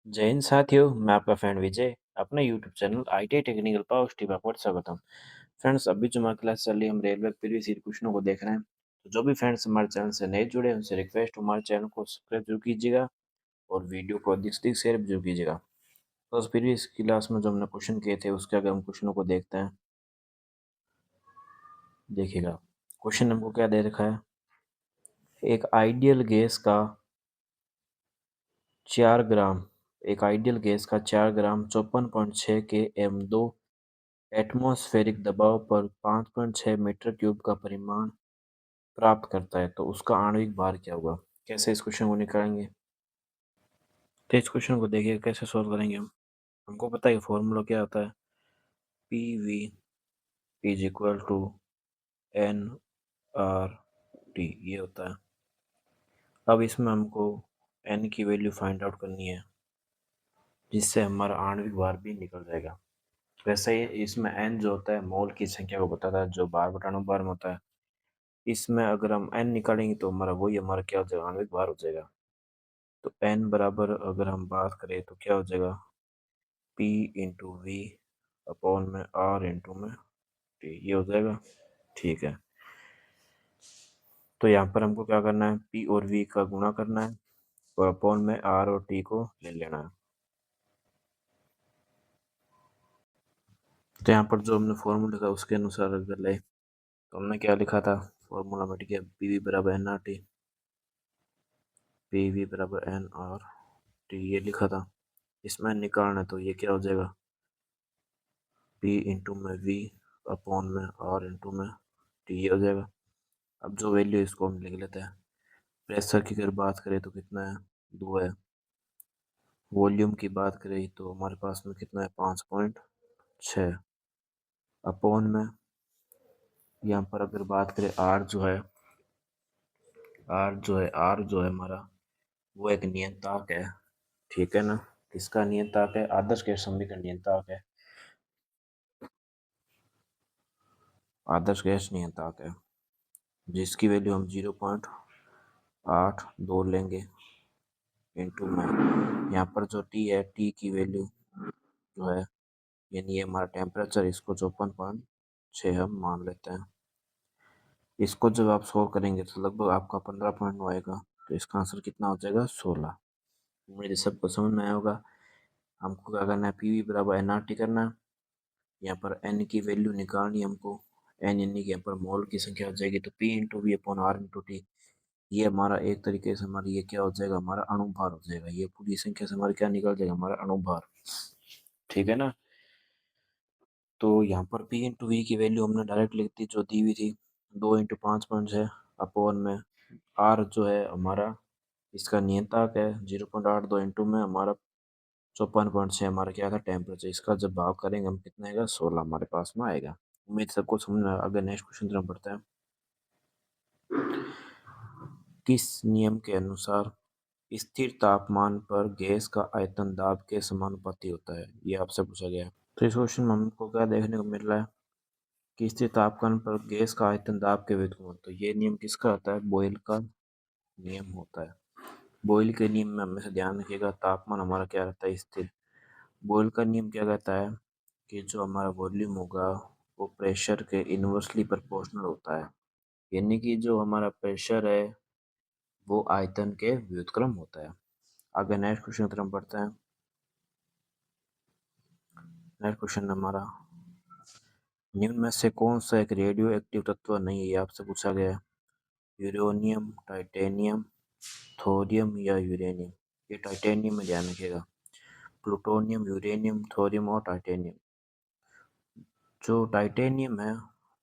जय हिंद साथियों, मैं आपका फ्रेंड विजय अपने YouTube channel IT technical power team पर आपका स्वागत हूँ। फ्रेंड्स, अभी जो हमारी क्लास चल रही है, हम रेलवे प्रीवियस ईयर क्वेश्चनों को देख रहे हैं। तो जो भी फ्रेंड्स हमारे चैनल से नए जुड़े हैं, उनसे रिक्वेस्ट हमारे चैनल को सब्सक्राइब जरूर कीजिएगा और वीडियो को अधिक से अधिक शेयर भी जरूर कीजिएगा। तो उस प्रीवियस क्लास में जो हमने क्वेश्चन किए थे, उसके अगर हम क्वेश्चनों को देखते हैं, देखिएगा। क्वेश्चन हमको क्या दे रखा है, एक आइडियल गैस का 4 ग्राम एक आइडियल गैस का 4 ग्राम 54.6 के एम 2 एटमॉस्फेरिक दबाव पर 5.6 मीटर क्यूब का परिमाण प्राप्त करता है, तो उसका आणविक भार क्या होगा। कैसे इस क्वेश्चन को निकालेंगे, तो इस क्वेश्चन को देखिए कैसे सॉल्व करेंगे हम। हमको पता है फॉर्मूला क्या होता है, P V is equal to N R T, ये होता है। अब इसमें हमको एन की वैल्यू फाइंड आउट करनी है, जिससे हमारा आणविक भार भी निकल जाएगा। वैसे ही इसमें एन जो होता है मोल की संख्या को बताता है, जो बार बटा बार में होता है। इसमें अगर हम एन निकालेंगे तो हमारा क्या हो जाएगा, आणविक भार हो जाएगा। तो एन बराबर अगर हम बात करें तो क्या हो जाएगा, पी इंटू वी अपॉन में आर इंटू में टी, ये हो जाएगा। ठीक है, तो यहाँ पर हमको क्या करना है, पी और वी का गुणा करना है और अपॉन में आर और टी को ले लेना है। तो यहाँ पर जो हमने फॉर्मूला लिखा उसके अनुसार अगर ले, तो हमने क्या लिखा था फॉर्मूला में, ठीक है, पी वी बराबर N R T, P V बराबर एन आर टी, ये लिखा था। इसमें निकालना है तो ये क्या हो जाएगा, पी इंटू में वी अपॉन में आर इंटू में टी, ये हो जाएगा। अब जो वैल्यू इसको हम लिख लेते हैं। प्रेशर की अगर बात करें तो कितना है, 2 है। वॉल्यूम की बात करें तो हमारे पास में कितना है, 5.6 अपॉन में, यहाँ पर अगर बात करें आर जो है हमारा, वो एक नियंत्रक है। ठीक है ना, किसका नियंत्रक है, आदर्श गैस संधि का नियंत्रक है। आदर्श गैस नियंत्रक है, जिसकी वैल्यू हम 0.82 लेंगे इंटू में, यहाँ पर जो टी है, टी की वैल्यू जो है, यानी ये हमारा टेम्परेचर, इसको 54.6 हम मान लेते हैं। इसको जब आप सोल्व करेंगे तो लगभग आपका 15.9 आएगा। तो इसका आंसर कितना हो जाएगा, 16। मेरे सबको समझ में आया होगा। हमको क्या करना है, पी वी बराबर एन आर टी करना है। यहाँ पर एन की वैल्यू निकालनी है हमको, एन यानी कि यहाँ पर मोल की संख्या हो जाएगी, तो P into V upon R into T, ये हमारा एक तरीके से हमारा ये क्या हो जाएगा, हमारा अणुभार हो जाएगा। ये पूरी संख्या से हमारा क्या निकल जाएगा, हमारा अणुभार। ठीक है ना, तो यहाँ पर पी इंटू वी की वैल्यू हमने डायरेक्ट लिख दी जो दी हुई थी, 2 इंटू 5.6 अपॉन में आर जो है हमारा इसका नियंत्रक है, 0.82 इंटू में हमारा 54.6 हमारा क्या था टेम्परेचर। इसका जब भाव करेंगे हम कितना आएगा, 16 हमारे पास में आएगा। उम्मीद सबको समझ में आया। अगर नेक्स्ट क्वेश्चन तरफ बढ़ते हैं, किस नियम के अनुसार स्थिर तापमान पर गैस का आयतन दाब के समानुपाती होता है, ये आपसे पूछा गया है। तो इस क्वेश्चन में हमको क्या देखने को मिल रहा है कि स्थिर तापमान पर गैस का आयतन दाब के विपरीत होता है। तो ये नियम किसका होता है, बॉयल का नियम होता है। बॉयल के नियम में हमेशा ध्यान रखिएगा, तापमान हमारा क्या रहता है, स्थिर। बॉयल का नियम क्या कहता है कि जो हमारा वॉल्यूम होगा वो प्रेशर के इन्वर्सली प्रोपोर्शनल होता है, यानी कि जो हमारा प्रेशर है वो आयतन के व्युत्क्रम होता है। आगे नेक्स्ट क्वेश्चन की तरफ बढ़ते हैं। नेक्स्ट क्वेश्चन हमारा, निम्न में से कौन सा एक रेडियो एक्टिव तत्व नहीं है, ये आपसे पूछा गया है। यूरेनियम, टाइटेनियम, थोरियम या यूरेनियम। ये टाइटेनियम में ध्यान रखिएगा, प्लूटोनियम, यूरेनियम, थोरियम और टाइटेनियम। जो टाइटेनियम है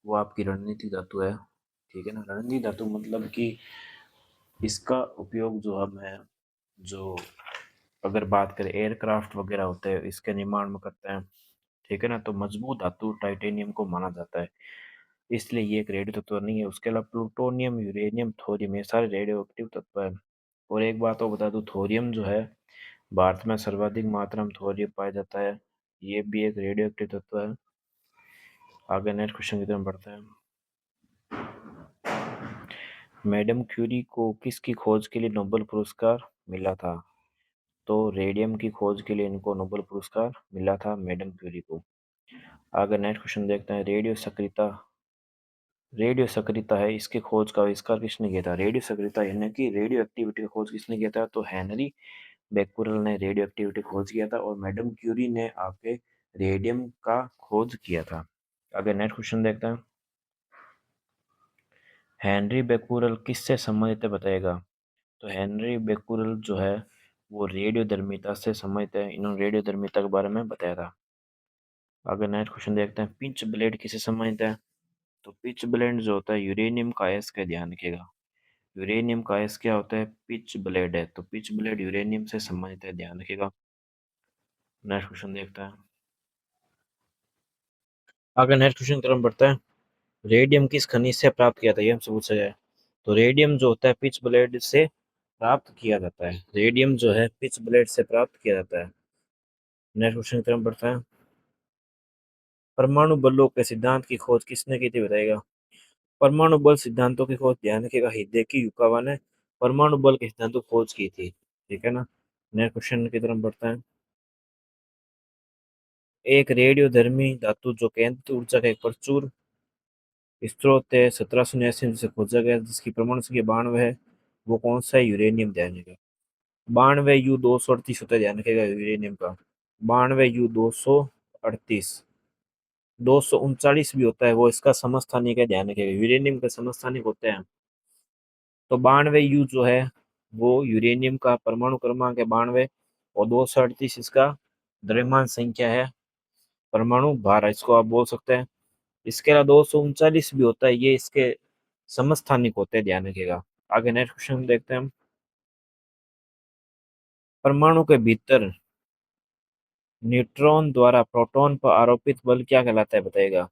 वो आपकी रणनीतिक धातु है। ठीक है ना, रणनीतिक धातु मतलब कि इसका उपयोग जो हम है, जो अगर बात करें एयरक्राफ्ट वगैरह होते हैं इसके निर्माण में करते हैं। ठीक है ना, तो मजबूत धातु टाइटेनियम को माना जाता है, इसलिए ये एक रेडियो तत्व नहीं है। उसके अलावा प्लूटोनियम, यूरेनियम, थोरियम, ये सारे रेडियो एक्टिव तत्व है। और एक बात और बता दूं, थोरियम जो है, भारत में सर्वाधिक मात्रा में थोरियम पाया जाता है, ये भी एक रेडियो एक्टिव तत्व है। आगे नेक्स्ट क्वेश्चन की तरफ बढ़ते हैं। मैडम क्यूरी को किसकी खोज के लिए नोबेल पुरस्कार मिला था। तो रेडियम की खोज के लिए इनको नोबेल पुरस्कार मिला था मैडम क्यूरी को। आगे नेक्स्ट क्वेश्चन देखते हैं। रेडियो सक्रियता है, इसके खोज का आविष्कार किसने किया था? रेडियो सक्रियता यानी कि रेडियो एक्टिविटी का खोज किसने किया था? तो हेनरी बेक्वेरेल ने रेडियो एक्टिविटी खोज किया था और मैडम क्यूरी ने आके रेडियम का खोज किया था। आगे नेक्स्ट क्वेश्चन देखते हैं। हेनरी बेक्वेरेल किससे संबंधित है बताएगा? तो हेनरी बेक्वेरेल जो है वो रेडियोधर्मिता से संबंधित है। इन्होंने रेडियोधर्मिता के बारे में बताया था। आगे नेक्स्ट क्वेश्चन देखते हैं। पिंच ब्लेड किससे संबंधित है? तो पिच ब्लेड जो होता है यूरेनियम का अयस्क का ध्यान रखिएगा। यूरेनियम का अयस्क क्या होता है? पिच ब्लेड है। तो पिच ब्लेड यूरेनियम से संबंधित है, ध्यान रखिएगा। नेक्स्ट क्वेश्चन देखते हैं। आगे नेक्स्ट क्वेश्चन की तरफ बढ़ता है। रेडियम किस खनिज से प्राप्त किया था? ये हमसे पूछा जाए तो रेडियम जो होता है पिच ब्लेड से प्राप्त किया जाता है। रेडियम जो है पिच ब्लेड से प्राप्त किया जाता है। नेक्स्ट क्वेश्चन की तरफ बढ़ता है। परमाणु बलों के सिद्धांत की खोज किसने की थी बताएगा? परमाणु बल सिद्धांतों की खोज ध्यान रखिएगा हिदेकी युकावा ने परमाणु बल के सिद्धांतों की खोज की थी। ठीक है ना। नेक्स्ट क्वेश्चन की तरफ बढ़ता है। एक रेडियोधर्मी धातु जो केंद्रित ऊर्जा का एक प्रचुर स्रोत है 1789 से खोजा गया जिसकी परमाणु संख्या 92 है, वो कौन सा है? यूरेनियम, ध्यान रखिएगा। 92U238 होता है, ध्यान रखिएगा यूरेनियम का। 92U238। 239 भी होता है, वो इसका समस्थानिक है, ध्यान रखिएगा। यूरेनियम का समस्थानिक होते हैं। तो 92U जो है वो यूरेनियम का परमाणु क्रमांक है 92, और 238 इसका द्रव्यमान संख्या है, परमाणु भार है, इसको आप बोल सकते हैं। इसके अलावा 239 भी होता है, ये इसके समस्थानिक होते हैं, ध्यान रखिएगा। आगे नेक्स्ट क्वेश्चन देखते हैं हम। परमाणु के भीतर न्यूट्रॉन द्वारा प्रोटॉन पर आरोपित बल क्या कहलाता है बताएगा?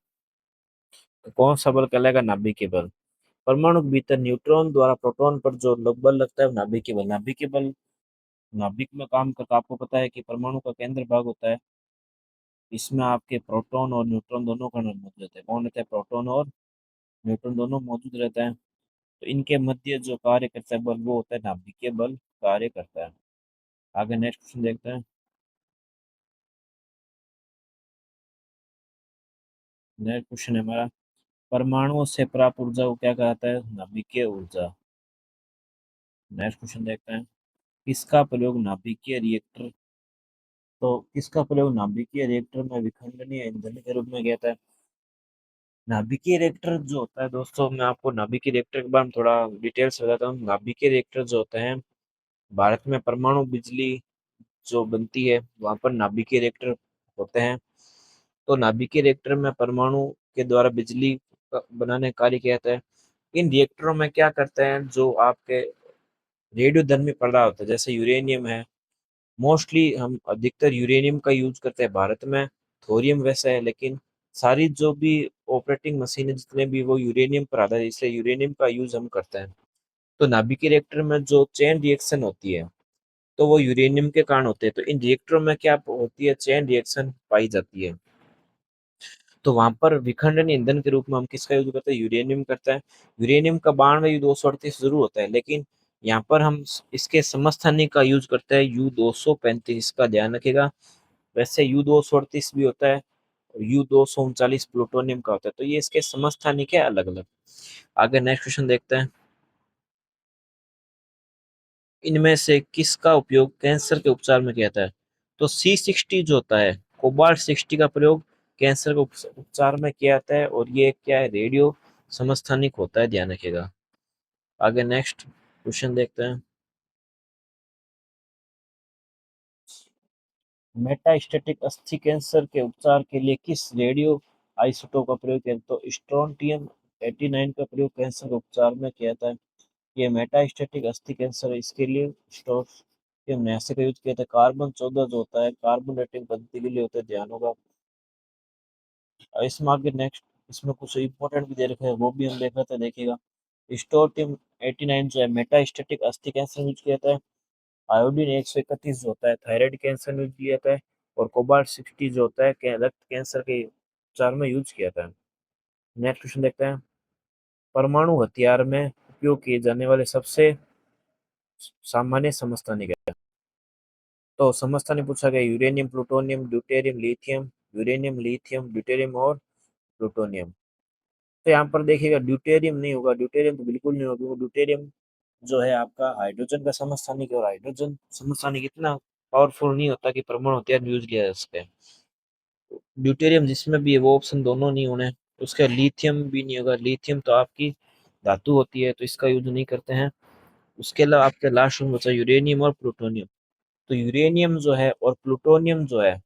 तो कौन सा बल कहलाएगा? नाभिकीय बल। परमाणु के भीतर न्यूट्रॉन द्वारा प्रोटॉन पर जो बल लगता है नाभिकीय बल। नाभिकीय बल नाभिक में काम करता है। आपको पता है कि परमाणु का केंद्र भाग होता है, इसमें आपके प्रोटॉन और न्यूट्रॉन दोनों कण मौजूद रहते हैं। कौन रहते हैं? प्रोटॉन और न्यूट्रॉन दोनों मौजूद रहते हैं। तो इनके मध्य जो कार्य करता है बल वो होता है नाभिकीय बल कार्य करता है। आगे नेक्स्ट क्वेश्चन देखते हैं। नेक्स्ट क्वेश्चन है हमारा, परमाणुओं से प्राप्त ऊर्जा को क्या कहता है? नाभिकीय ऊर्जा। नेक्स्ट क्वेश्चन देखते हैं। किसका प्रयोग नाभिकीय रिएक्टर तो किसका प्रयोग नाभिकीय रिएक्टर में विखंडनीय ईंधन के रूप में किया जाता है? नाभिकीय रिएक्टर जो होता है दोस्तों, मैं आपको नाभिकीय रिएक्टर के बारे में थोड़ा डिटेल से बताता हूँ। नाभिकीय रिएक्टर जो होते हैं, भारत में परमाणु बिजली जो बनती है वहां पर नाभिकीय रिएक्टर होते हैं। तो नाभिकीय रिएक्टर में परमाणु के द्वारा बिजली बनाने का कार्य किया जाता है। इन रिएक्टरों में क्या करते हैं, जो आपके रेडियोधर्मी पदार्थ होता है जैसे यूरेनियम है, मोस्टली हम अधिकतर यूरेनियम का यूज करते हैं भारत में। थोरियम वैसा है, लेकिन सारी जो भी ऑपरेटिंग मशीन है जितने भी वो यूरेनियम पर आधारित है, इसलिए यूरेनियम का यूज हम करते हैं। तो नाभिकीय रिएक्टर में जो चेन रिएक्शन होती है तो वो यूरेनियम के कारण होते हैं। तो इन रिएक्टरों में क्या होती है? चेन रिएक्शन पाई जाती है। तो वहां पर विखंडन ईंधन के रूप में हम किसका यूज करते हैं? यूरेनियम करता है। यूरेनियम का 92U238 जरूर होता है, लेकिन यहाँ पर हम इसके समस्थानिक का यूज करते हैं U235 का, ध्यान रखिएगा। वैसे U238 भी होता है और U239 प्लूटोनियम का होता है, तो ये इसके समस्थानिक है अलग अलग। आगे नेक्स्ट क्वेश्चन देखते हैं। इनमें से किसका उपयोग कैंसर के उपचार में किया जाता है? तो C60 जो होता है, कोबाल्ट 60 का प्रयोग कैंसर के उपचार में किया जाता है, और ये क्या है? रेडियो समस्थानिक होता है, ध्यान रखिएगा। आगे नेक्स्ट क्वेश्चन देखते हैं। मेटास्टैटिक अस्थि कैंसर के उपचार के लिए किस रेडियो आइसोटोप का प्रयोग किया? तो स्ट्रोंटियम 89 का प्रयोग कैंसर के उपचार में किया जाता है। ये मेटास्टैटिक अस्थि कैंसर है, इसके लिए स्ट्रोंटियम 89 का यूज किया था। कार्बन 14 जो होता है कार्बन रेटिंग पद्धति के लिए होता है, ध्यान होगा। और इसमें आगे नेक्स्ट इसमें कुछ इंपॉर्टेंट भी दे रखा है, वो भी हम देख रहे थे, देखिएगा। स्टोटियम 89 जो है मेटास्टैटिक अस्थि कैंसर में यूज किया जाता है। आयोडीन 131 जो होता है थायराइड कैंसर में यूज किया जाता है। और कोबाल्ट 60 जो होता है रक्त कैंसर के उपचार में यूज किया जाता है। नेक्स्ट क्वेश्चन देखते हैं। परमाणु हथियार में उपयोग किए जाने वाले सबसे सामान्य समस्थानिक है? तो समस्थानिक पूछा गया uranium, plutonium, deuterium, lithium, uranium, lithium, deuterium और प्लूटोनियम। तो यहाँ पर देखिएगा ड्यूटेरियम नहीं होगा, ड्यूटेरियम तो बिल्कुल नहीं होगा, क्योंकि ड्यूटेरियम जो है आपका हाइड्रोजन का समस्थानिक है, और हाइड्रोजन समस्थानिक इतना पावरफुल नहीं होता कि परमाणु हथियार यूज किया जा सके। ड्यूटेरियम जिसमें भी है वो ऑप्शन दोनों नहीं होने। उसका लिथियम भी नहीं होगा, लिथियम तो आपकी धातु होती है तो इसका यूज नहीं करते हैं। उसके अलावा आपके लास्ट में बचा यूरेनियम और प्लूटोनियम। तो यूरेनियम जो है और प्लूटोनियम जो है,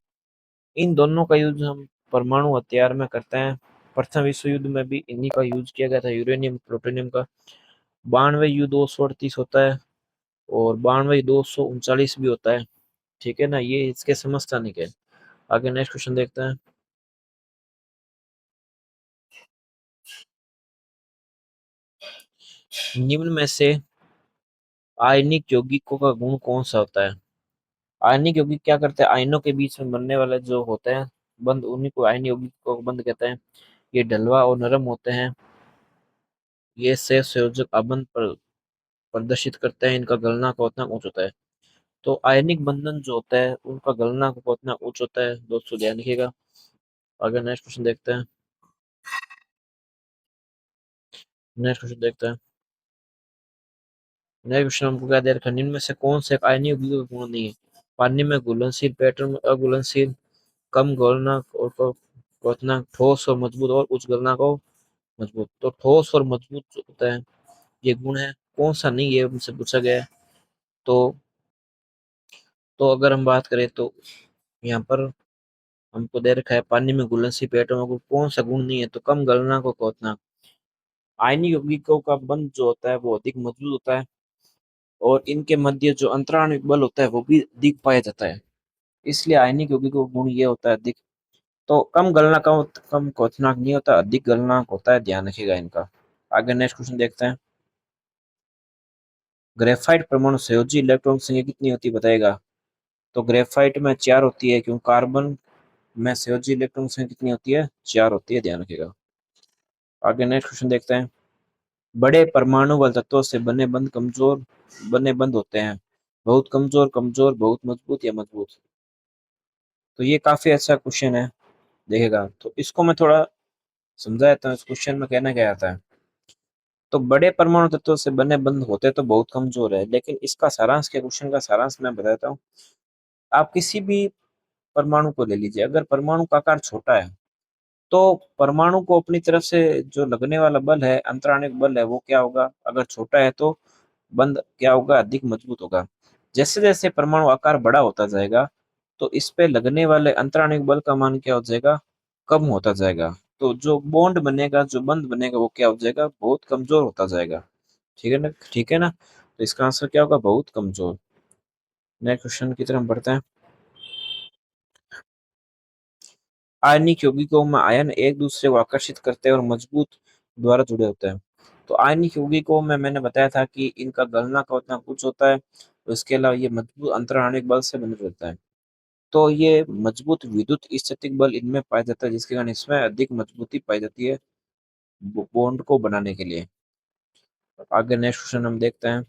इन दोनों का यूज हम परमाणु हथियार में करते हैं। प्रथम विश्व युद्ध में भी इन्हीं का यूज किया गया था, यूरेनियम प्लूटोनियम का। 92 यू 238 होता है, और 92 239 भी होता है। ठीक है ना, ये इसके समस्थानिक है। आगे नेक्स्ट क्वेश्चन देखते हैं। निम्न में से आयनिक यौगिकों का गुण कौन सा होता है? आयनिक यौगिक क्या करते हैं, आयनों के बीच में बनने वाले जो होते हैं बंध, उन्हीं को आयनिक यौगिकों को बंध कहते हैं। ये ढलवा और नरम होते हैं। ये से संयोजक आबंध पर प्रदर्शित करते हैं। इनका गलनांक उतना उच्च होता है। तो आयनिक बंधन जो होता है उनका गलनांक उतना उच्च होता है, दोस्तों ध्यान रखिएगा। अगर नेक्स्ट क्वेश्चन देखते हैं। नेक्स्ट क्वेश्चन देखते हैं। नेक्स्ट क्वेश्चन हमको क्या दे रखा है, निम्न में से कौन से एक आयनिक यौगिक का गुण नहीं है? पानी में घुलनशील, पेट्रोल में अघुलनशील, कम गलनांक और क्वथनांक, ठोस और मजबूत, और उच्च गलनांक और मजबूत। तो ठोस और मजबूत जो होता है ये गुण है, कौन सा नहीं है हमसे पूछा गया है। तो अगर हम बात करें तो यहाँ पर हमको दे रखा है पानी में घुलनशील, पेट्रोल में कौन सा गुण नहीं है, तो कम गलनांक और क्वथनांक। आयनिक यौगिकों का बंध जो होता है वो अधिक मजबूत होता है, और इनके मध्य जो अंतराणविक बल होता है वो भी अधिक पाया जाता है। इसलिए आयनिक यौगिकों का गुण ये होता है अधिक। तो कम गलना कम क्वथनांक नहीं होता, अधिक गलनांक होता है, ध्यान रखिएगा इनका। आगे नेक्स्ट क्वेश्चन देखते हैं। ग्रेफाइट परमाणु संयोजी इलेक्ट्रॉन संख्या कितनी होती है बताएगा? तो ग्रेफाइट में 4 होती है, क्योंकि कार्बन में संयोजी इलेक्ट्रॉन संख्या कितनी होती है? 4 होती है, ध्यान रखिएगा। आगे नेक्स्ट क्वेश्चन देखते हैं। बड़े परमाणु वाले तत्वों से बने बंद होते हैं, बहुत कमजोर, कमजोर, बहुत मजबूत या मजबूत। तो ये काफी अच्छा क्वेश्चन है, देखेगा तो इसको मैं थोड़ा समझा देता हूँ। इस क्वेश्चन में कहना क्या आता है, तो बड़े परमाणु तत्वों से बने बंद होते तो बहुत कमजोर है, लेकिन इसका सारांश क्या, क्वेश्चन का सारांश मैं बताता हूँ। आप किसी भी परमाणु को ले लीजिए, अगर परमाणु का आकार छोटा है तो परमाणु को अपनी तरफ से जो लगने वाला बल है, अंतराणिक बल है, वो क्या होगा? अगर छोटा है तो बंध क्या होगा? अधिक मजबूत होगा। जैसे जैसे परमाणु आकार बड़ा होता जाएगा तो इस पे लगने वाले अंतराणिक बल का मान क्या हो जाएगा? कम होता जाएगा। तो जो बॉन्ड बनेगा, जो बंध बनेगा, वो क्या हो जाएगा? बहुत कमजोर होता जाएगा। ठीक है ना, ठीक है ना। तो इसका आंसर क्या होगा? बहुत कमजोर। नेक्स्ट क्वेश्चन की तरफ बढ़ते हैं। आयनिक यौगिकों में आयन एक दूसरे को आकर्षित करते हैं और मजबूत द्वारा जुड़े होते हैं। तो आयनिक यौगिकों में मैंने बताया था कि इनका गलनांक उतना कुछ होता है, और इसके अलावा ये मजबूत अंतराणिक बल से बने रहता है। तो ये मजबूत विद्युत स्थैतिक बल इनमें पाया जाता है, जिसके कारण इसमें अधिक मजबूती पाई जाती है बॉन्ड को बनाने के लिए। आगे नेक्स्ट क्वेश्चन हम देखते हैं।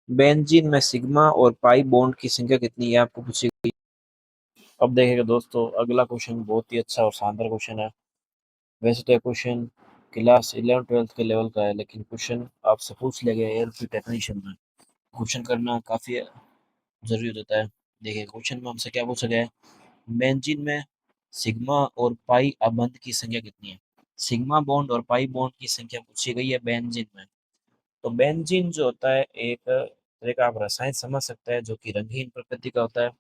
बेंजीन में सिग्मा और पाई बॉन्ड की संख्या कितनी है आपको पूछी गई। अब देखेगा दोस्तों, अगला क्वेश्चन बहुत ही अच्छा और शानदार क्वेश्चन है। वैसे तो ये क्वेश्चन क्लास 11 12 के लेवल का है, लेकिन क्वेश्चन आपसे पूछ लिया गया एयरफी टेक्नीशियन में। क्वेश्चन करना काफी जरूरी होता है। देखिए क्वेश्चन में हमसे क्या पूछा गया है, बेंजीन में सिग्मा और पाई अबंध की संख्या कितनी है? सिग्मा बॉन्ड और पाई बॉन्ड की संख्या पूछी गई है बेंजीन में। तो बेंजीन जो होता है एक तरह का आप रसायन समझ सकते हैं, जो कि रंगीन प्रकृति का होता है।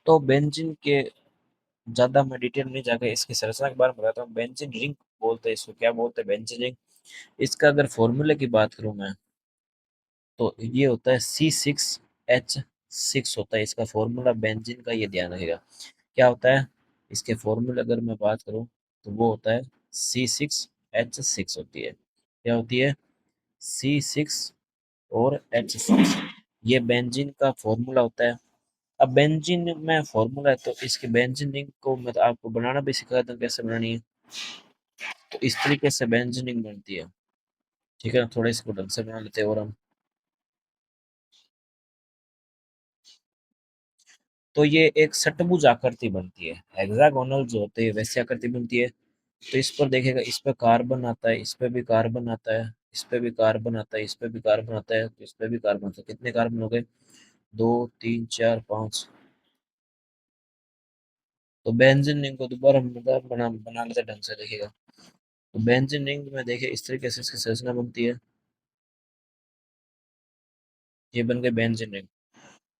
तो बेंजीन के ज्यादा मैं डिटेल में नहीं जाकर इसकी संरचना के बारे में बताता हूँ। बेंजीन रिंग बोलते हैं इसको, क्या बोलते हैं? Benzene ring. इसका अगर फॉर्मूले की बात करूँ मैं, तो ये होता है C6H6 होता है इसका फॉर्मूला बेंजीन का, ये ध्यान रखेगा। क्या होता है इसके फॉर्मूले, अगर मैं बात करूँ तो वो होता है C6H6 होती है। क्या होती है? C6 और H6, ये बेंजीन का फॉर्मूला होता है। अब बेंजीन में फॉर्मूला है तो इसके बेंजीन रिंग को मैं तो आपको बनाना भी सिखा दूं कैसे बनानी है। तो इस तरीके से बेंजीन रिंग बनती है। ठीक है ना, थोड़ा इसको ढंग से बना लेते हैं और हम तो ये एक षट्भुज आकृति बनती है, हेक्सागोनल जो होते हैं वैसी आकृति बनती है। तो इस पर देखेगा, इस पे कार्बन आता है, इस पे भी कार्बन आता है, इस पे भी कार्बन आता है, इस पे भी कार्बन आता है, तो इस पे भी कार्बन आता है। कितने कार्बन हो गए? 2 3 4 5। तो बेंजीन रिंग को दोबारा मतलब बना लेते ढंग से देखिएगा। तो बेंजीन रिंग में देखिए इस तरीके से इसकी संरचना बनती है। ये बन गए बेंजीन रिंग।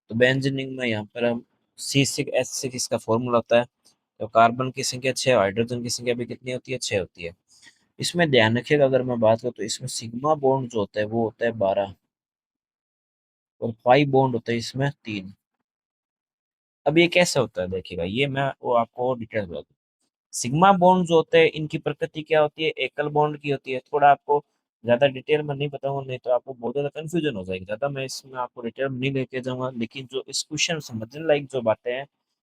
तो बेंजीन रिंग में यहाँ पर हम C6H6 इसका फॉर्मूला होता है। तो कार्बन की संख्या 6, हाइड्रोजन की संख्या भी कितनी होती है? 6 होती है। इसमें ध्यान रखिएगा, अगर मैं बात करूँ तो इसमें सिग्मा बॉन्ड जो होता है वो होता है 12, और पाई बॉन्ड होता है इसमें 3। अब ये कैसे होता है देखिएगा, ये मैं वो आपको डिटेल बता दूं। सिग्मा बॉन्ड जो होते हैं इनकी प्रकृति क्या होती है? एकल बॉन्ड की होती है। थोड़ा आपको ज्यादा डिटेल में नहीं बताऊंगा, नहीं तो आपको बहुत ज्यादा कंफ्यूजन हो जाएगी। ज्यादा मैं इसमें आपको डिटेल में नहीं लेके जाऊंगा, लेकिन जो इस क्वेश्चन समझने लायक जो बातें हैं,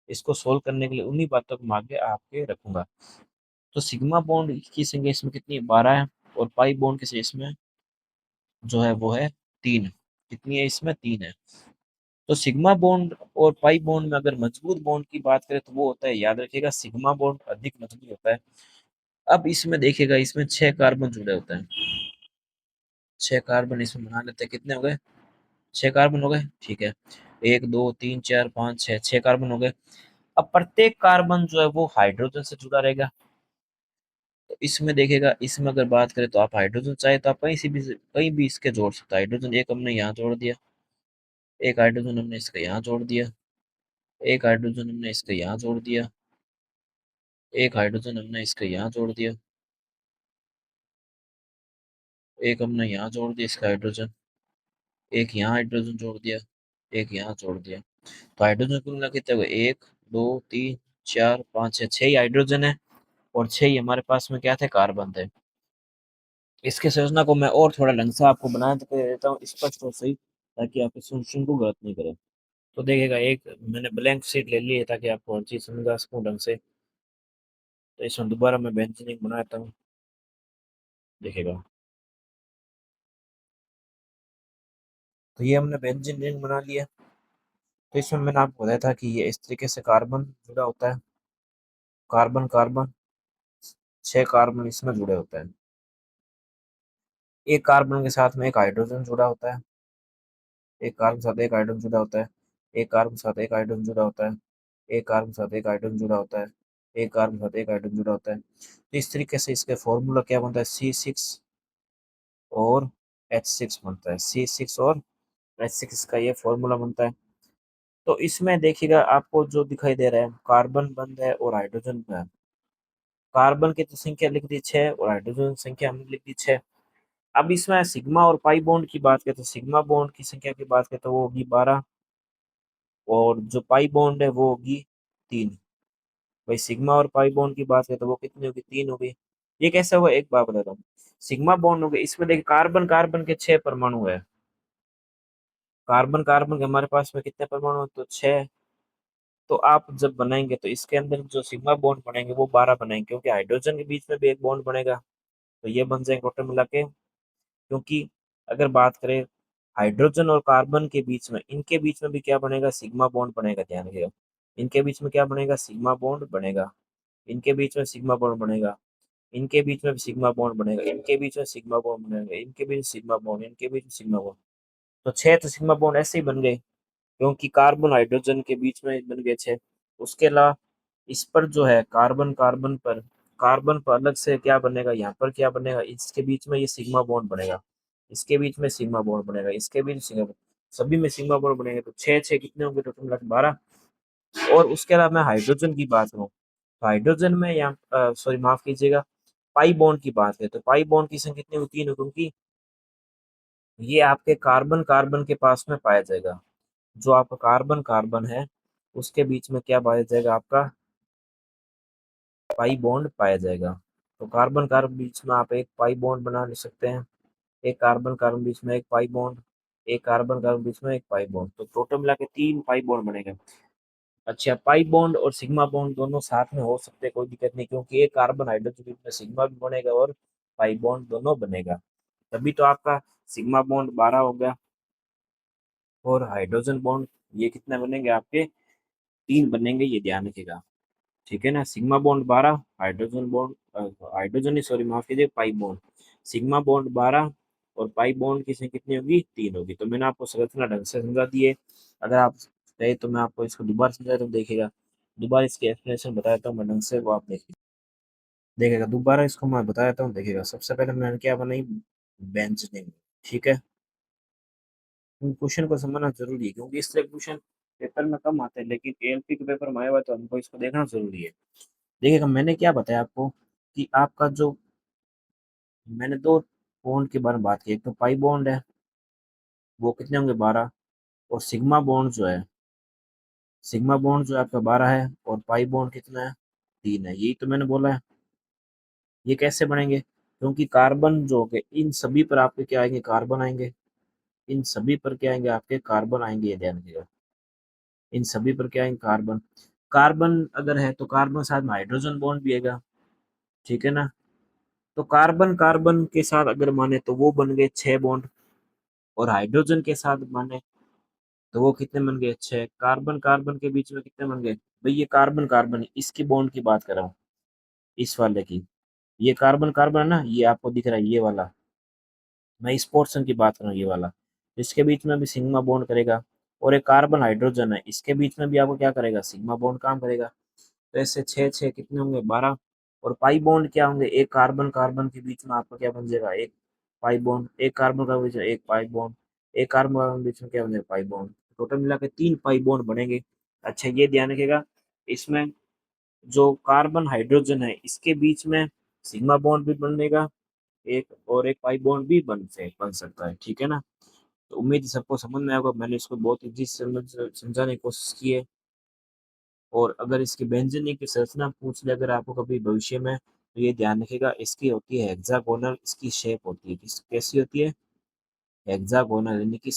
इसको सोल्व करने के लिए उन्हीं बातों को मैं आगे आपके रखूंगा। तो सिग्मा बॉन्ड की संख्या इसमें कितनी है? 12 है। और पाई बॉन्ड की संख्या इसमें जो है वो है 3। कितनी है इसमें? 3 है। तो सिग्मा बॉन्ड और पाई बॉन्ड में अगर मजबूत बॉन्ड की बात करें तो वो होता है, याद रखिएगा, सिग्मा बॉन्ड अधिक मजबूत होता है। अब इसमें देखिएगा, इसमें 6 कार्बन जुड़े होते हैं। 6 कार्बन इसमें बना लेते हैं। कितने हो गए? 6 कार्बन हो गए, ठीक है। 1 2 3 4 5 6, 6 कार्बन हो गए। अब प्रत्येक कार्बन जो है वो हाइड्रोजन से जुड़ा रहेगा। तो इसमें देखिएगा, इसमें अगर बात करें तो आप हाइड्रोजन चाहे तो आप कहीं भी इसके जोड़ सकते हैं। हाइड्रोजन एक हमने यहाँ जोड़ दिया, एक हाइड्रोजन हमने इसका यहाँ जोड़ दिया, एक हाइड्रोजन हमने इसका यहाँ जोड़ दिया, एक हाइड्रोजन हमने इसका यहाँ जोड़ दिया, एक हमने यहाँ जोड़ दिया इसका हाइड्रोजन, एक यहाँ हाइड्रोजन जोड़ दिया, एक यहाँ जोड़ दिया। तो हाइड्रोजन कुल मिला के कितने हुए? 1 2 3 4 5 6, 6 ही हाइड्रोजन है, और 6 ही हमारे पास में क्या थे? कार्बन थे। इसके संरचना को मैं और थोड़ा ढंग से आपको बना के देता हूँ, स्पष्ट और सही, ताकि आप इस संरचना को गलत नहीं करें। तो देखिएगा, एक मैंने ब्लैंक शीट ले ली है ताकि आपको हर चीज समझा सकूं ढंग से। तो इसमें दोबारा मैं बेंजीन बनाता हूँ, देखिएगा। तो ये हमने बेंजीन रिंग बना लिया। तो इसमें मैंने आपको बताया था कि ये इस तरीके से कार्बन जुड़ा होता है। कार्बन कार्बन, 6 कार्बन इसमें जुड़े होते हैं। एक कार्बन के साथ में एक हाइड्रोजन जुड़ा होता है, एक कार्बन के साथ एक हाइड्रोजन जुड़ा होता है, एक कार्बन के साथ एक हाइड्रोजन जुड़ा होता है, एक कार्बन के साथ एक हाइड्रोजन जुड़ा होता है, एक कार्बन के साथ एक हाइड्रोजन जुड़ा होता है। तो इस तरीके से इसके फॉर्मूला क्या बनता है? C6 और H6 बनता है। C6 और H6 का ये फॉर्मूला बनता है। तो इसमें देखिएगा, आपको जो दिखाई दे रहा है, कार्बन बंद है और हाइड्रोजन है। कार्बन की तो संख्या लिख दी 6, और हाइड्रोजन संख्या हमने लिख दी 6। अब इसमें सिग्मा और पाई बॉन्ड की बात करें तो सिग्मा बॉन्ड की संख्या की बात करें तो वो होगी 12, और जो पाई बॉन्ड है वो होगी 3। भाई सिग्मा और पाई बॉन्ड की बात करें तो वो कितनी होगी? 3 होगी। ये कैसे हुआ, एक बात बताता हूँ। सिग्मा बॉन्ड हो गया, इसमें देखिए कार्बन कार्बन के 6 परमाणु है। कार्बन कार्बन के हमारे पास में कितने परमाणु है? तो 6। तो आप जब बनाएंगे तो इसके अंदर जो सिग्मा बॉन्ड बनेंगे वो 12 बनेंगे, क्योंकि हाइड्रोजन के बीच में भी एक बॉन्ड बनेगा। तो ये बन जाएंगे टोटल मिला के। क्योंकि अगर बात करें हाइड्रोजन और कार्बन के बीच में, इनके बीच में भी क्या बनेगा? सिग्मा बॉन्ड बनेगा, ध्यान रखिएगा। इनके बीच में क्या बनेगा? सिग्मा बॉन्ड बनेगा। इनके बीच में सिग्मा बॉन्ड बनेगा, इनके बीच में भी सिग्मा बॉन्ड बनेगा, इनके बीच में सिग्मा बॉन्ड बनेगा, इनके बीच में सिग्मा बॉन्ड, इनके बीच में सिग्मा बॉन्ड। तो 6 तो सिग्मा बॉन्ड ऐसे ही बन गए, क्योंकि कार्बन हाइड्रोजन के बीच में बन गए 6। उसके अलावा इस पर जो है कार्बन पर अलग से क्या बनेगा? यहाँ पर क्या बनेगा? इसके बीच में ये सिग्मा बॉन्ड बनेगा, इसके बीच में सिग्मा बॉन्ड बनेगा, इसके बीच सिग्मा बॉन्ड, सभी में सिग्मा बॉन्ड बनेंगे। तो 6 6 कितने होंगे टोटल मिला के? 12। और उसके अलावा मैं हाइड्रोजन की बात करूँ तो हाइड्रोजन में यहाँ सॉरी माफ कीजिएगा, पाई बॉन्ड की बात है तो पाई बॉन्ड की संख्या कितनी होती है? क्योंकि ये आपके कार्बन कार्बन के पास में पाया जाएगा। जो आपका कार्बन कार्बन है उसके बीच में क्या पाया जाएगा? आपका पाई बॉन्ड पाया जाएगा। तो कार्बन कार्बन बीच में आप एक पाई बॉन्ड बना ले सकते हैं, एक कार्बन कार्बन बीच में एक पाई बॉन्ड, एक कार्बन कार्बन बीच में एक पाई बॉन्ड। तो टोटल मिला के 3 पाई बॉन्ड बनेगा। अच्छा, पाई बॉन्ड और सिग्मा बॉन्ड दोनों साथ में हो सकते हैं, कोई दिक्कत नहीं, क्योंकि एक कार्बन हाइड्रोजन के बीच में सिग्मा भी बनेगा और पाई बॉन्ड दोनों बनेगा। तभी तो आपका सिग्मा बॉन्ड 12 हो गया, और हाइड्रोजन बॉन्ड ये कितने बनेंगे आपके? तीन बनेंगे, ये ध्यान रखिएगा। ठीक है ना, sigma bond 12, hydrogen bond, hydrogen नहीं सॉरी माफ कीजिए, पाई बॉन्ड, सिग्मा बॉन्ड 12 और पाई बॉन्ड की संख्या कितनी होगी, 3 होगी। तो मैंने आपको संरचना ढंग से समझा दी है। अगर आप कहे तो मैं आपको इसको दोबारा समझा दूं, देखिएगा दोबारा इसकी एक्सप्लेनेशन बताता हूँ मैं ढंग से, वो आप देखिए, देखिएगा दोबारा इसको मैं बताता हूँ। देखिएगा सबसे पहले मैंने क्या बनाई, बेंजीन। ठीक है, क्वेश्चन को समझना जरूरी है, क्योंकि इससे क्वेश्चन पेपर में कम आते हैं, लेकिन एएलपी के पेपर में आया हुआ है, तो हमको इसको देखना जरूरी है। देखिएगा मैंने क्या बताया आपको कि आपका जो, मैंने दो बॉन्ड के बारे में बात की, एक तो पाई बॉन्ड है, वो कितने होंगे 12, और सिग्मा बॉन्ड जो है, सिग्मा बॉन्ड जो है आपका 12 है, और पाई बॉन्ड कितना है, 3 है। यही तो मैंने बोला है। ये कैसे बनेंगे, क्योंकि कार्बन जो होंगे इन सभी पर आपके क्या आएंगे, कार्बन आएंगे, इन सभी पर क्या आएंगे, आपके कार्बन आएंगे, ये ध्यान रखिएगा, इन सभी पर क्या आएंगे, कार्बन। कार्बन अगर है तो कार्बन साथ में हाइड्रोजन बॉन्ड भी आएगा। ठीक है ना, तो कार्बन कार्बन के साथ अगर माने तो वो बन गए 6 बॉन्ड, और हाइड्रोजन के साथ माने तो वो कितने बन गए, 6। कार्बन कार्बन के बीच में कितने बन गए, भाई ये कार्बन कार्बन है, इसकी बॉन्ड की बात कर रहा हूँ, इस वाले की, ये कार्बन कार्बन है ना, ये आपको दिख रहा है ये वाला, मैं इस पोर्शन की बात कर रहा हूँ, ये वाला, इसके बीच में भी सिग्मा बॉन्ड करेगा। और एक कार्बन हाइड्रोजन है, इसके बीच में भी आपको क्या करेगा, सिग्मा बॉन्ड काम करेगा। तो ऐसे छः छः कितने होंगे, 12। और पाई बॉन्ड क्या होंगे, एक कार्बन कार्बन के बीच में आपका क्या बन जाएगा, एक पाई बॉन्ड, एक कार्बन का बीच में एक पाई बॉन्ड, एक कार्बन कार्बन के बीच में क्या बन जाएगा, पाई बॉन्ड। टोटल मिला के 3 पाई बॉन्ड बनेंगे। अच्छा ये ध्यान रखिएगा, इसमें जो कार्बन हाइड्रोजन है इसके बीच में सिग्मा बॉन्ड भी बनेगा एक, और एक पाई बॉन्ड भी बन सकता है। ठीक है ना, तो उम्मीद है सबको समझ में आएगा, मैंने इसको बहुत इजी समझाने की कोशिश की है। और अगर इसकी व्यंजनी की संरचना पूछ ले अगर आपको कभी भविष्य में, तो ये ध्यान रखिएगा, इसकी होती है हेक्सागोनल, इसकी शेप होती है, कैसी होती है, हेक्सागोनल, यानी कि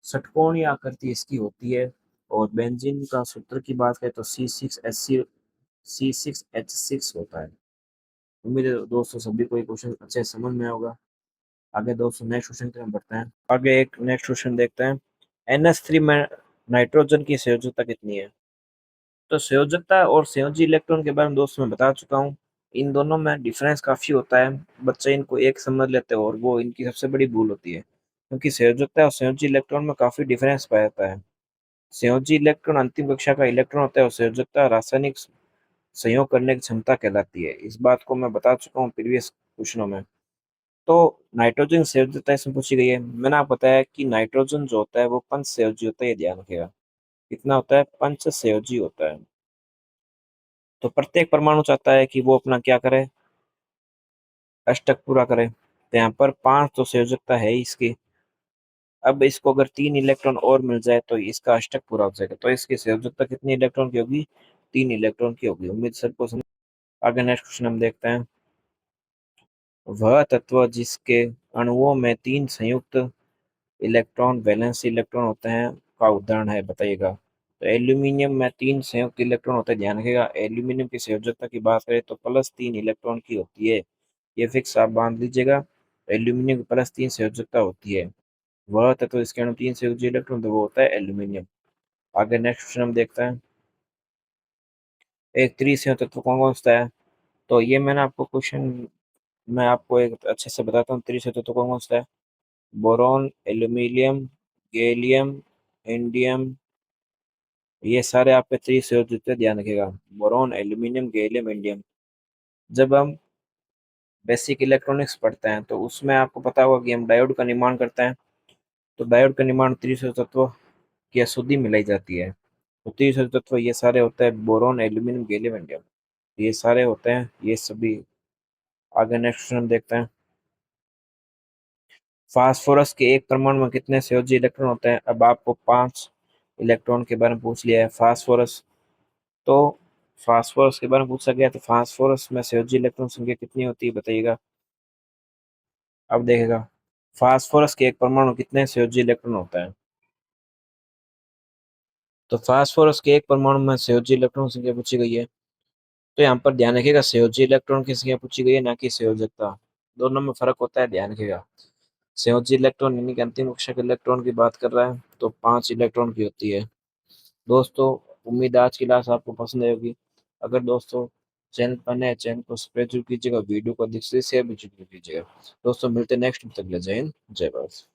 षटकोणीय आकृति इसकी होती है। और बेंजीन का सूत्र की बात करें तो C6H6 होता है। उम्मीद है दोस्तों सभी को ये क्वेश्चन अच्छे से समझ में होगा। आगे दोस्तों नेक्स्ट क्वेश्चन की तरफ बढ़ते हैं। आगे एक नेक्स्ट क्वेश्चन देखते हैं, NH3 में नाइट्रोजन की संयोजकता कितनी है। तो संयोजकता और संयोजी इलेक्ट्रॉन के बारे में दोस्तों मैं बता चुका हूँ, इन दोनों में डिफरेंस काफी होता है, बच्चे इनको एक समझ लेते हैं, और वो इनकी सबसे बड़ी भूल होती है, क्योंकि संयोजकता और संयोजी इलेक्ट्रॉन में काफी डिफरेंस पाया जाता है। संयोजी इलेक्ट्रॉन अंतिम कक्षा का इलेक्ट्रॉन होता है, और संयोजकता रासायनिक संयोग करने की क्षमता कहलाती है। इस बात को मैं बता चुका हूँ प्रीवियस क्वेश्चनों में। तो नाइट्रोजन संयोजकता इसमें पूछी गई है, मैंने आपको बताया कि नाइट्रोजन जो होता है वो पंच संयोजी होता है, ये ध्यान रखिएगा, कितना होता है, पंच संयोजी होता है। तो प्रत्येक परमाणु चाहता है कि वो अपना क्या करे, अष्टक पूरा करे, तो यहाँ पर 5 तो संयोजकता है ही इसकी। अब इसको अगर 3 इलेक्ट्रॉन और मिल जाए तो इसका अष्टक पूरा हो जाएगा, तो इसकी संयोजकता कितनी इलेक्ट्रॉन की होगी, 3 इलेक्ट्रॉन की होगी। उम्मीद सबको समझ। आगे नेक्स्ट क्वेश्चन हम देखते हैं, वह तत्व जिसके अणुओं में 3 संयुक्त इलेक्ट्रॉन वैलेंस इलेक्ट्रॉन होते हैं का उदाहरण है, बताइएगा। तो एल्यूमिनियम में 3 संयुक्त इलेक्ट्रॉन होते हैं, ध्यान रखिएगा। एल्यूमिनियम की संयोजकता की बात करें तो +3 इलेक्ट्रॉन की होती है, ये फिक्स आप बांध लीजिएगा। एल्यूमिनियम की +3 संयोजकता होती है। वह तत्व इसके अणु 3 संयुक्त इलेक्ट्रॉन, तो वो होता है एल्यूमिनियम। आगे नेक्स्ट क्वेश्चन हम देखते हैं, एक त्रिसंयुक्त तत्व कौन कौन सा है। तो ये मैंने आपको क्वेश्चन, मैं आपको एक अच्छे से बताता हूँ, त्रिसंयुक्त तत्व कौन कौन सा है, बोरॉन, एल्यूमिनियम, गैलियम, इंडियम, ये सारे आपके त्रिसंयोजक, ध्यान रखिएगा, बोरॉन, एल्यूमिनियम, गैलियम, इंडियम। जब हम बेसिक इलेक्ट्रॉनिक्स पढ़ते हैं तो उसमें आपको पता होगा कि हम डायोड का निर्माण करते हैं, तो डायोड का निर्माण त्रिसंयोजक तत्व की अशुद्धि मिलाई जाती है। तो त्रिसंयोजक तत्व ये सारे होते हैं, बोरॉन, एल्यूमिनियम, गैलियम, इंडियम, ये सारे होते हैं ये सभी। आगे नेक्स्ट क्वेश्चन देखते हैं, फास्फोरस के एक परमाणु में कितने संयोजी इलेक्ट्रॉन होते हैं। अब आपको 5 इलेक्ट्रॉन के बारे में पूछ लिया है फास्फोरस, तो फास्फोरस के बारे में पूछा गया, तो फास्फोरस में संयोजी इलेक्ट्रॉन संख्या कितनी होती है, बताइएगा। अब देखेगा, फास्फोरस के एक परमाणु कितने संयोजी इलेक्ट्रॉन होता है। तो फास्फोरस के एक परमाणु में संयोजी इलेक्ट्रॉन संख्या पूछी गई है, तो यहाँ पर ध्यान रखिएगा संयोजी इलेक्ट्रॉन की संख्या पूछी गई है, ना कि संयोजकता। दोनों में फर्क होता है, ध्यान रखिएगा। संयोजी इलेक्ट्रॉन यानी कि अंतिम कक्षा के इलेक्ट्रॉन की बात कर रहा है, तो 5 इलेक्ट्रॉन की होती है। दोस्तों उम्मीद है आज की क्लास आपको पसंद आई होगी। अगर दोस्तों चैनल पर नए, चैनल को सब्सक्राइब जरूर कीजिएगा, वीडियो को अधिक से शेयर भी जरूर कीजिएगा। दोस्तों मिलते हैं नेक्स्ट, तक ले जय हिंद, जय भारत।